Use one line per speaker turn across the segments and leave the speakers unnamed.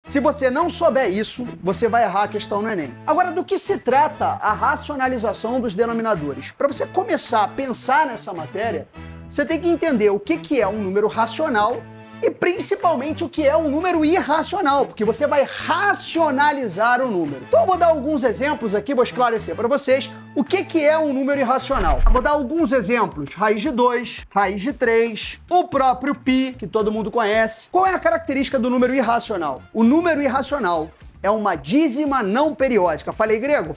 Se você não souber isso, você vai errar a questão no Enem. Agora, do que se trata a racionalização dos denominadores? Para você começar a pensar nessa matéria, você tem que entender o que é um número racional e principalmente o que é um número irracional, porque você vai racionalizar o número. Então eu vou dar alguns exemplos aqui, vou esclarecer para vocês o que é um número irracional. Eu vou dar alguns exemplos: raiz de 2, raiz de 3, o próprio π, que todo mundo conhece. Qual é a característica do número irracional? O número irracional é uma dízima não periódica. Falei grego,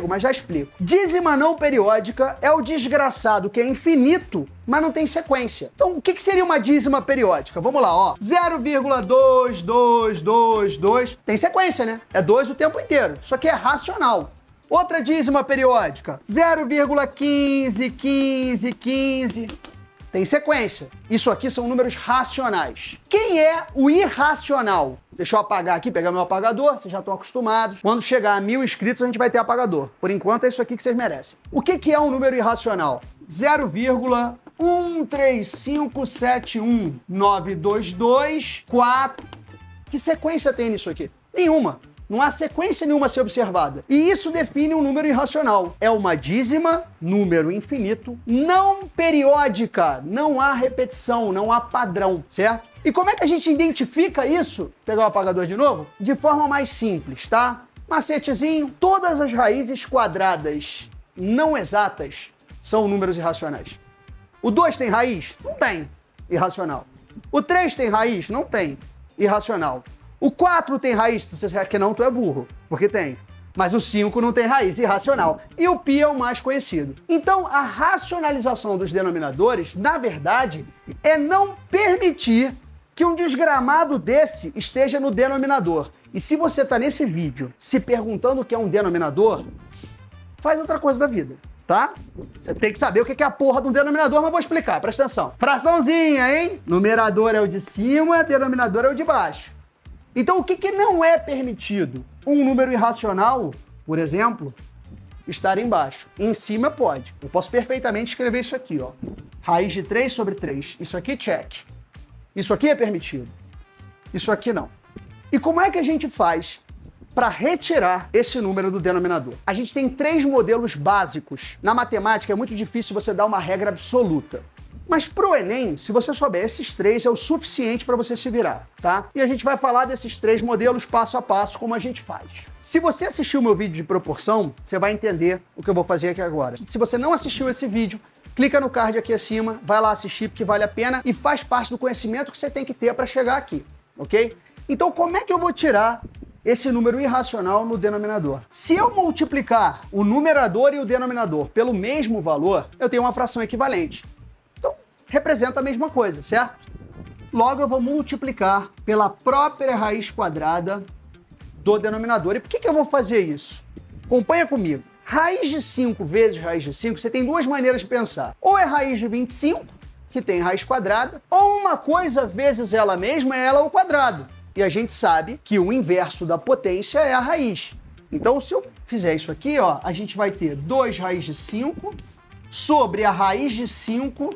mas já explico. Dízima não periódica é o desgraçado que é infinito, mas não tem sequência. Então, o que seria uma dízima periódica? Vamos lá, ó. 0,2222. Tem sequência, né? É 2 o tempo inteiro. Isso aqui é racional. Outra dízima periódica. 0,151515. Tem sequência. Isso aqui são números racionais. Quem é o irracional? Deixa eu apagar aqui, pegar meu apagador, vocês já estão acostumados. Quando chegar a 1000 inscritos, a gente vai ter apagador. Por enquanto, é isso aqui que vocês merecem. O que é um número irracional? 0,13571922,4. Que sequência tem nisso aqui? Nenhuma. Não há sequência nenhuma a ser observada. E isso define um número irracional. É uma dízima, número infinito, não periódica. Não há repetição, não há padrão, certo? E como é que a gente identifica isso? Vou pegar o apagador de novo? De forma mais simples, tá? Macetezinho. Todas as raízes quadradas não exatas são números irracionais. O 2 tem raiz? Não tem. Irracional. O 3 tem raiz? Não tem. Irracional. O 4 tem raiz, se você quer não, tu é burro, porque tem. Mas o 5 não tem raiz, irracional. E o π é o mais conhecido. Então, a racionalização dos denominadores, na verdade, é não permitir que um desgramado desse esteja no denominador. E se você está nesse vídeo se perguntando o que é um denominador, faz outra coisa da vida, tá? Você tem que saber o que é a porra de um denominador, mas vou explicar, presta atenção. Fraçãozinha, hein? Numerador é o de cima, denominador é o de baixo. Então, o que não é permitido? Um número irracional, por exemplo, estar embaixo. Em cima pode. Eu posso perfeitamente escrever isso aqui, ó. Raiz de 3 sobre 3. Isso aqui, check. Isso aqui é permitido. Isso aqui não. E como é que a gente faz para retirar esse número do denominador? A gente tem 3 modelos básicos. Na matemática é muito difícil você dar uma regra absoluta. Mas pro Enem, se você souber esses 3, é o suficiente para você se virar, tá? E a gente vai falar desses 3 modelos passo a passo, como a gente faz. Se você assistiu o meu vídeo de proporção, você vai entender o que eu vou fazer aqui agora. Se você não assistiu esse vídeo, clica no card aqui acima, vai lá assistir porque vale a pena e faz parte do conhecimento que você tem que ter para chegar aqui, ok? Então, como é que eu vou tirar esse número irracional no denominador? Se eu multiplicar o numerador e o denominador pelo mesmo valor, eu tenho uma fração equivalente. Representa a mesma coisa, certo? Logo, eu vou multiplicar pela própria raiz quadrada do denominador. E por que eu vou fazer isso? Acompanha comigo. Raiz de 5 vezes raiz de 5, você tem 2 maneiras de pensar. Ou é raiz de 25, que tem raiz quadrada, ou uma coisa vezes ela mesma é ela ao quadrado. E a gente sabe que o inverso da potência é a raiz. Então, se eu fizer isso aqui, ó, a gente vai ter 2 raiz de 5 sobre a raiz de 5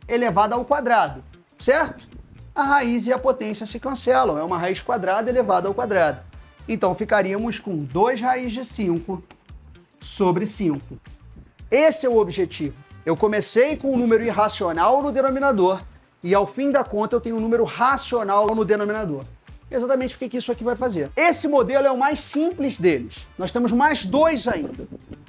elevada ao quadrado, certo? A raiz e a potência se cancelam, é uma raiz quadrada elevada ao quadrado. Então ficaríamos com 2 raiz de 5 sobre 5. Esse é o objetivo. Eu comecei com um número irracional no denominador e ao fim da conta eu tenho um número racional no denominador. Exatamente o que isso aqui vai fazer. Esse modelo é o mais simples deles. Nós temos mais 2 ainda.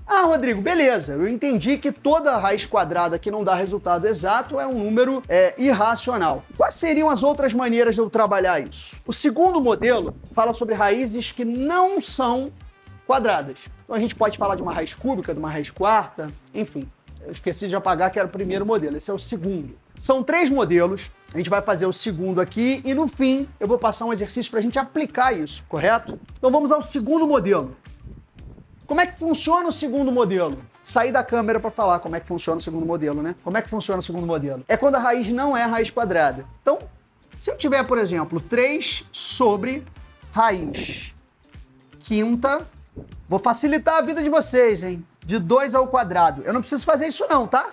Ah, Rodrigo, beleza, eu entendi que toda raiz quadrada que não dá resultado exato é um número irracional. Quais seriam as outras maneiras de eu trabalhar isso? O segundo modelo fala sobre raízes que não são quadradas. Então a gente pode falar de uma raiz cúbica, de uma raiz quarta, enfim. Eu esqueci de apagar que era o primeiro modelo, esse é o segundo. São 3 modelos, a gente vai fazer o segundo aqui e no fim eu vou passar um exercício para a gente aplicar isso, correto? Então vamos ao segundo modelo. Como é que funciona o segundo modelo? Sair da câmera para falar como é que funciona o segundo modelo, né? Como é que funciona o segundo modelo? É quando a raiz não é raiz quadrada. Então, se eu tiver, por exemplo, 3 sobre raiz quinta, vou facilitar a vida de vocês, hein? De 2 ao quadrado. Eu não preciso fazer isso não, tá?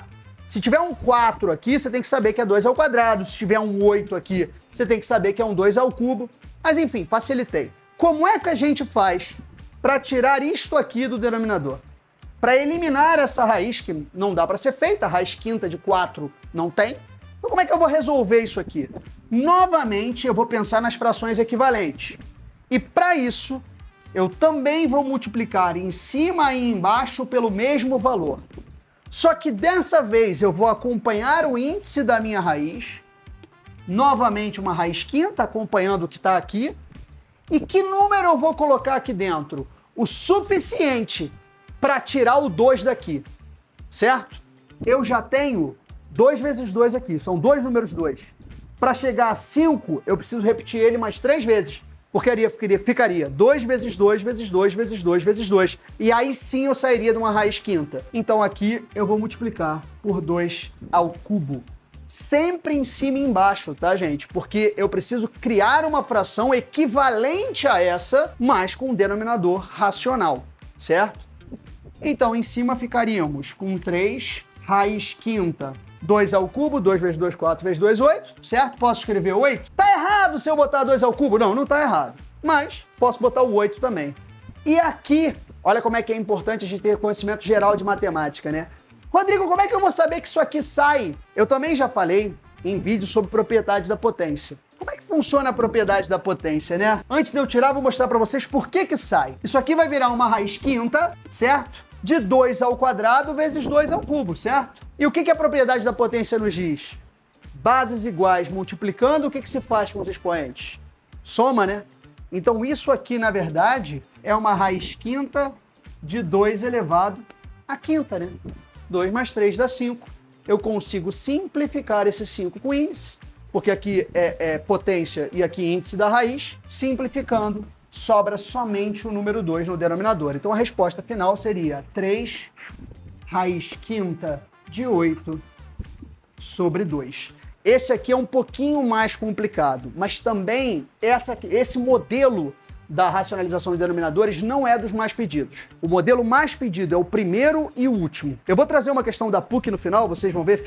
Se tiver um 4 aqui, você tem que saber que é 2 ao quadrado. Se tiver um 8 aqui, você tem que saber que é um 2 ao cubo. Mas enfim, facilitei. Como é que a gente faz para tirar isto aqui do denominador? Para eliminar essa raiz, que não dá para ser feita, a raiz quinta de 4 não tem. Então como é que eu vou resolver isso aqui? Novamente, eu vou pensar nas frações equivalentes. E para isso, eu também vou multiplicar em cima e embaixo pelo mesmo valor. Só que dessa vez eu vou acompanhar o índice da minha raiz, novamente uma raiz quinta, acompanhando o que está aqui. E que número eu vou colocar aqui dentro? O suficiente para tirar o 2 daqui, certo? Eu já tenho 2 vezes 2 aqui, são dois números 2. Para chegar a 5, eu preciso repetir ele mais 3 vezes. Porque ficaria 2 vezes 2 vezes 2 vezes 2 vezes 2. E aí sim eu sairia de uma raiz quinta. Então aqui eu vou multiplicar por 2 ao cubo. Sempre em cima e embaixo, tá, gente? Porque eu preciso criar uma fração equivalente a essa, mas com um denominador racional, certo? Então em cima ficaríamos com 3 raiz quinta. 2 ao cubo, 2 vezes 2, 4 vezes 2, 8, certo? Posso escrever 8? Tá errado se eu botar 2 ao cubo? Não, não tá errado. Mas posso botar o 8 também. E aqui, olha como é que é importante a gente ter conhecimento geral de matemática, né? Rodrigo, como é que eu vou saber que isso aqui sai? Eu também já falei em vídeo sobre propriedade da potência. Como é que funciona a propriedade da potência, né? Antes de eu tirar, vou mostrar para vocês por que sai. Isso aqui vai virar uma raiz quinta, certo? De 2 ao quadrado vezes 2 ao cubo, certo? E o que a propriedade da potência nos diz? Bases iguais multiplicando, o que se faz com os expoentes? Soma, né? Então isso aqui, na verdade, é uma raiz quinta de 2 elevado à quinta, né? 2 mais 3 dá 5. Eu consigo simplificar esse 5 com índice, porque aqui é potência e aqui índice da raiz. Simplificando, sobra somente o número 2 no denominador. Então a resposta final seria 3 raiz quinta de 8 sobre 2. Esse aqui é um pouquinho mais complicado, mas também esse modelo da racionalização de denominadores não é dos mais pedidos. O modelo mais pedido é o primeiro e o último. Eu vou trazer uma questão da PUC no final, vocês vão ver,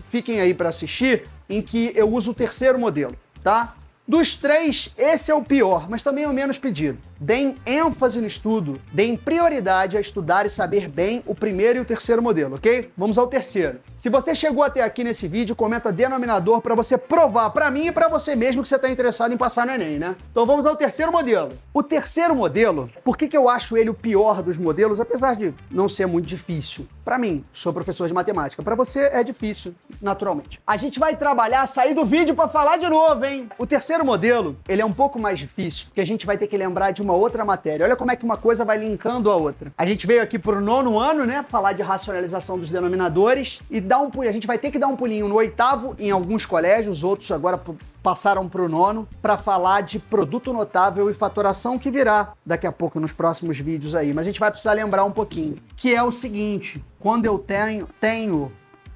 fiquem aí para assistir, em que eu uso o terceiro modelo, tá? Dos 3, esse é o pior, mas também é o menos pedido. Deem ênfase no estudo, deem prioridade a estudar e saber bem o primeiro e o terceiro modelo, ok? Vamos ao terceiro. Se você chegou até aqui nesse vídeo, comenta denominador para você provar para mim e para você mesmo que você está interessado em passar no Enem, né? Então vamos ao terceiro modelo. O terceiro modelo, por que eu acho ele o pior dos modelos, apesar de não ser muito difícil? Para mim, sou professor de matemática. Para você é difícil, naturalmente. A gente vai trabalhar, sair do vídeo para falar de novo, hein? O terceiro modelo, ele é um pouco mais difícil, porque a gente vai ter que lembrar de uma outra matéria. Olha como é que uma coisa vai linkando a outra. A gente veio aqui pro 9º ano, né, falar de racionalização dos denominadores e a gente vai ter que dar um pulinho no 8º em alguns colégios, outros agora passaram pro 9º para falar de produto notável e fatoração, que virá daqui a pouco nos próximos vídeos aí. Mas a gente vai precisar lembrar um pouquinho, que é o seguinte: quando eu tenho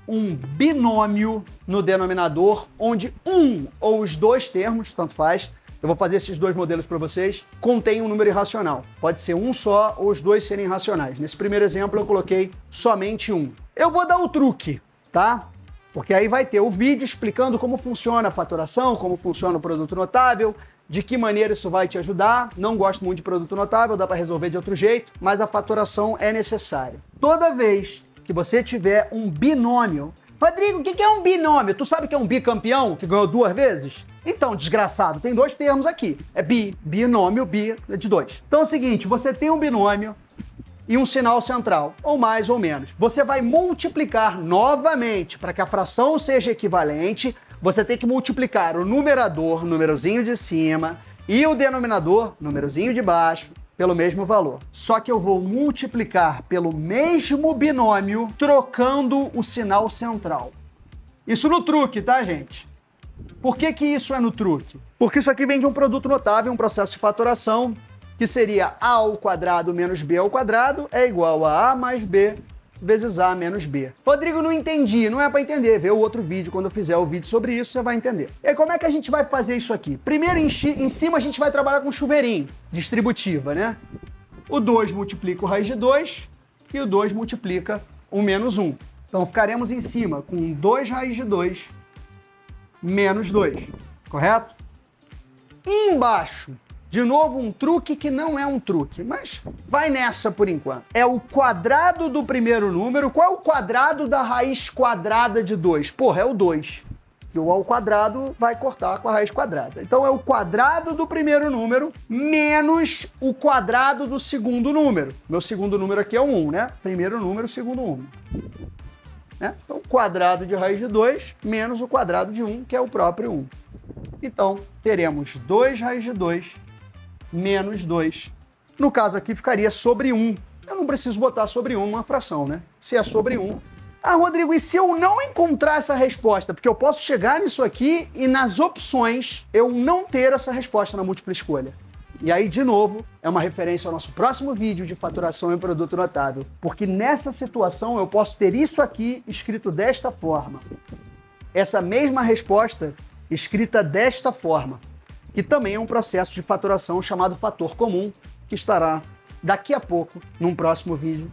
um binômio no denominador, onde um ou os dois termos, tanto faz, eu vou fazer esses dois modelos para vocês, contém um número irracional. Pode ser um só ou os dois serem irracionais. Nesse primeiro exemplo eu coloquei somente um. Eu vou dar o truque, tá? Porque aí vai ter o vídeo explicando como funciona a fatoração, como funciona o produto notável, de que maneira isso vai te ajudar. Não gosto muito de produto notável, dá para resolver de outro jeito, mas a fatoração é necessária. Toda vez que você tiver um binômio... Rodrigo, o que é um binômio? Tu sabe que é um bicampeão que ganhou 2 vezes? Então, desgraçado, tem 2 termos aqui. É binômio, bi é de 2. Então é o seguinte, você tem um binômio e um sinal central, ou mais ou menos. Você vai multiplicar novamente, para que a fração seja equivalente, você tem que multiplicar o numerador, númerozinho de cima, e o denominador, númerozinho de baixo, pelo mesmo valor. Só que eu vou multiplicar pelo mesmo binômio, trocando o sinal central. Isso no truque, tá, gente? Por que isso é no truque? Porque isso aqui vem de um produto notável, um processo de fatoração, que seria a ao quadrado menos b ao quadrado é igual a mais b vezes a menos b. Rodrigo, não entendi. Não é para entender. Vê o outro vídeo. Quando eu fizer o vídeo sobre isso, você vai entender. E aí, como é que a gente vai fazer isso aqui? Primeiro, em cima, a gente vai trabalhar com chuveirinho, distributiva, né? O 2 multiplica o raiz de 2 e o 2 multiplica o menos 1. Então, ficaremos em cima com 2 raiz de 2 menos 2. correto? E embaixo, de novo um truque que não é um truque, mas vai nessa por enquanto. É o quadrado do primeiro número. Qual é o quadrado da raiz quadrada de 2? Porra, é o 2. Que o ao quadrado vai cortar com a raiz quadrada. Então é o quadrado do primeiro número menos o quadrado do segundo número. Meu segundo número aqui é o 1, né? Primeiro número, segundo 1. Né? Então, quadrado de raiz de 2 menos o quadrado de 1, que é o próprio 1. Então, teremos 2 raiz de 2 menos 2. No caso aqui, ficaria sobre 1. Eu não preciso botar sobre 1 uma fração, né? Se é sobre 1... Ah, Rodrigo, e se eu não encontrar essa resposta? Porque eu posso chegar nisso aqui e nas opções eu não ter essa resposta na múltipla escolha. E aí, de novo, é uma referência ao nosso próximo vídeo de faturação em produto notável. Porque nessa situação eu posso ter isso aqui escrito desta forma. Essa mesma resposta escrita desta forma. Que também é um processo de faturação chamado fator comum, que estará daqui a pouco num próximo vídeo.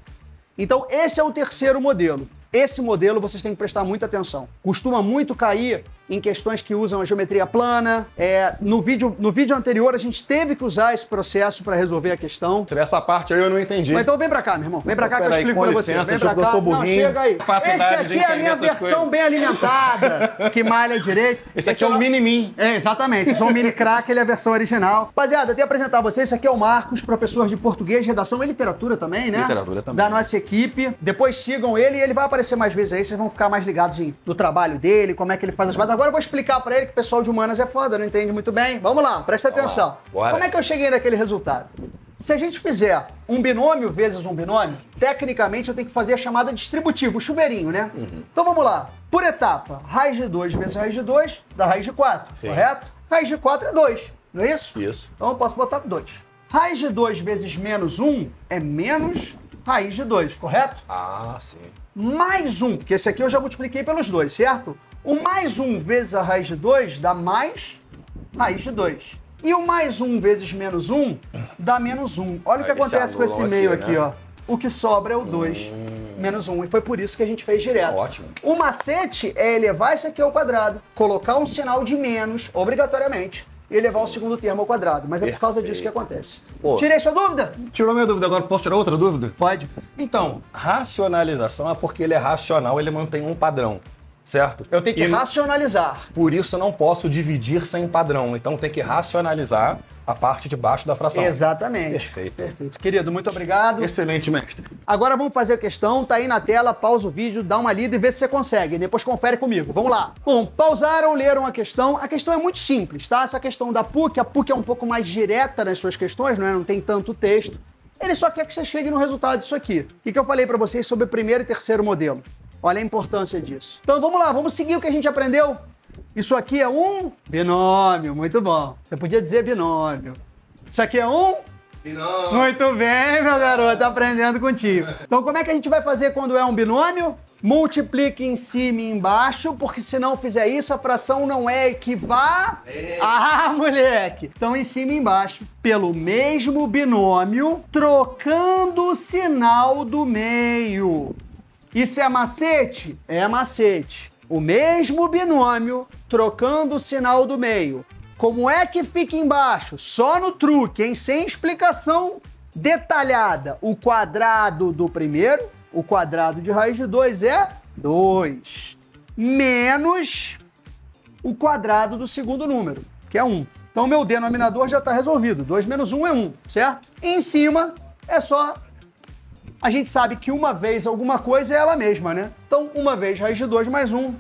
Então, esse é o terceiro modelo. Esse modelo vocês têm que prestar muita atenção. Costuma muito cair em questões que usam a geometria plana. No vídeo anterior, a gente teve que usar esse processo para resolver a questão.
Essa parte aí eu não entendi.
Mas então vem pra cá, meu irmão. Vem pra cá que eu explico pra você. Vem pra cá.
Eu sou burrinho.
Não, chega aí. Esse aqui é a minha versão bem alimentada, que malha direito.
Esse aqui é o mini-min.
É, exatamente. Eu sou um mini crack, ele é a versão original. Rapaziada, eu tenho que apresentar vocês. Esse aqui é o Marcos, professor de português, redação e literatura também, né?
Literatura também.
Da nossa equipe. Depois sigam ele e ele vai aparecer mais vezes aí. Vocês vão ficar mais ligados no trabalho dele, como é que ele faz as coisas. Agora eu vou explicar pra ele que o pessoal de humanas é foda, não entende muito bem. Vamos lá, presta atenção.
Bora.
Como é que eu cheguei naquele resultado? Se a gente fizer um binômio vezes um binômio, tecnicamente eu tenho que fazer a chamada distributiva, o chuveirinho, né? Então vamos lá. Por etapa, raiz de 2 vezes raiz de 2 dá raiz de 4,
Sim.
correto? Raiz de 4 é 2, não é isso?
Isso.
Então eu posso botar 2. Raiz de 2 vezes menos 1 é menos raiz de 2, correto?
Ah, sim.
Mais 1, porque esse aqui eu já multipliquei pelos 2, certo? O mais 1 vezes a raiz de 2 dá mais raiz de 2. E o mais 1 vezes menos 1 dá menos 1. Olha o que acontece com esse meio aqui,
né?
ó. O que sobra é o 2 menos 1. E foi por isso que a gente fez direto.
Ótimo.
O macete é elevar isso aqui ao quadrado, colocar um sinal de menos, obrigatoriamente, e elevar o segundo termo ao quadrado. Mas é por causa disso que acontece.
Pô.
Tirei sua dúvida?
Tirou minha dúvida, agora posso tirar outra dúvida?
Pode.
Então, racionalização é porque ele é racional, ele mantém um padrão, certo?
Eu tenho que racionalizar.
Por isso eu não posso dividir sem padrão, então tem que racionalizar a parte de baixo da fração.
Exatamente.
Perfeito.
Perfeito. Querido, muito obrigado.
Excelente, mestre.
Agora vamos fazer a questão, tá aí na tela, pausa o vídeo, dá uma lida e vê se você consegue. Depois confere comigo. Vamos lá. Bom, pausaram, leram a questão. A questão é muito simples, tá? Essa questão da PUC, a PUC é um pouco mais direta nas suas questões, não tem tanto texto. Ele só quer que você chegue no resultado disso aqui. O que eu falei pra vocês sobre o primeiro e terceiro modelo? Olha a importância disso. Então vamos lá, vamos seguir o que a gente aprendeu. Isso aqui é um binômio, muito bom. Você podia dizer binômio. Isso aqui é um binômio. Muito bem, meu garoto, aprendendo contigo. Então como é que a gente vai fazer quando é um binômio? Multiplique em cima e embaixo, porque se não fizer isso, a fração não é equivalente. Ah, moleque! Então em cima e embaixo, pelo mesmo binômio, trocando o sinal do meio. Isso é macete? É macete. O mesmo binômio, trocando o sinal do meio. Como é que fica embaixo? Só no truque, hein? Sem explicação detalhada. O quadrado do primeiro, o quadrado de raiz de 2 é 2. Menos o quadrado do segundo número, que é 1. Então, meu denominador já está resolvido. 2 menos 1 é 1, certo? E em cima é só... A gente sabe que uma vez alguma coisa é ela mesma, né? Então, uma vez raiz de 2 mais 1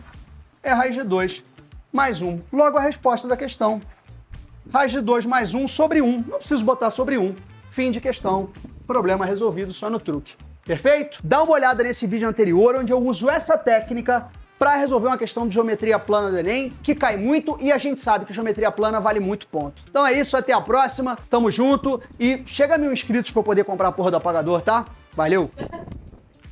é raiz de 2 mais 1. Logo, a resposta da questão. Raiz de 2 mais 1 sobre 1. Não preciso botar sobre 1. Fim de questão. Problema resolvido só no truque. Perfeito? Dá uma olhada nesse vídeo anterior, onde eu uso essa técnica para resolver uma questão de geometria plana do Enem, que cai muito e a gente sabe que geometria plana vale muito ponto. Então é isso, até a próxima. Tamo junto e chega a 1000 inscritos para eu poder comprar a porra do apagador, tá? Valeu!